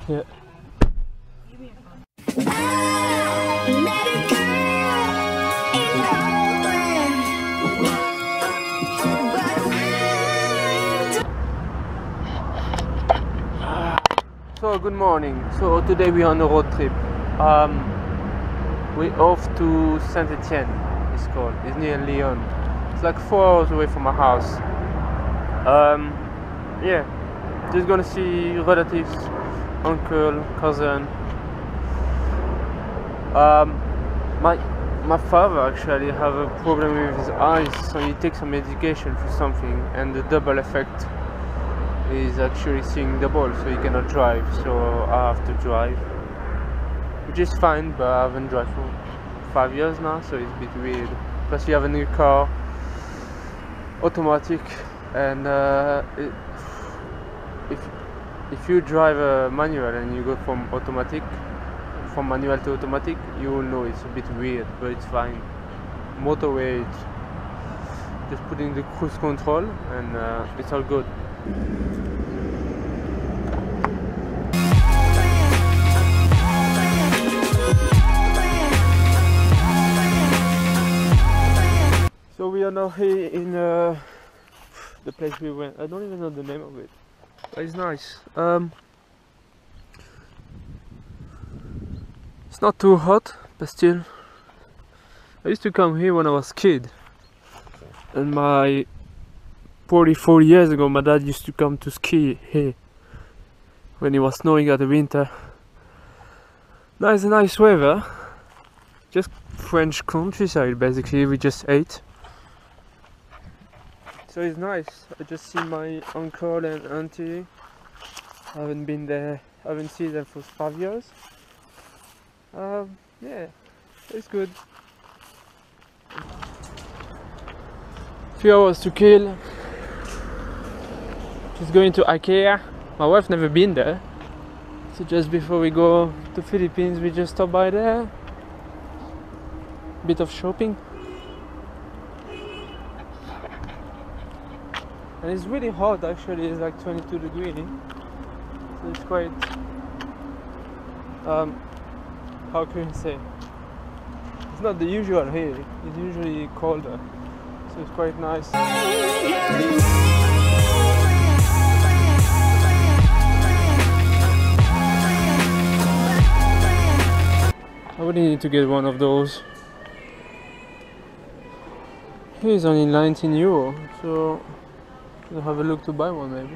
Yeah. So good morning. So today we are on a road trip. We're off to Saint-Etienne. It's called. It's near Lyon. It's like 4 hours away from my house. Yeah, just gonna see relatives, uncle, cousin. My father actually have a problem with his eyes, so he takes some medication for something, and the double effect is actually seeing double, so he cannot drive. So I have to drive, which is fine, but I haven't driven for 5 years now, so it's a bit weird. Plus, we have a new car, automatic, and if you drive a manual and you go from manual to automatic, you will know it's a bit weird, but it's fine. Motorway, it's just putting the cruise control, and it's all good. So we are now here in the place we went. I don't even know the name of it, but it's nice. It's not too hot, but still. I used to come here when I was a kid, and 44 years ago my dad used to come to ski here when it was snowing at the winter. Now it's a nice weather, just French countryside basically. We just ate, so it's nice. I just see my uncle and auntie. I haven't been there, I haven't seen them for 5 years. Yeah, it's good. 3 hours to kill. Just going to Ikea. My wife never been there, so just before we go to Philippines, we just stop by there. Bit of shopping. And it's really hot actually. It's like 22 degrees, so it's quite how can you say, it's not the usual here. It's usually colder, so it's quite nice. I would need to get one of those. Here's only 19 euro, so I'll have a look to buy one maybe.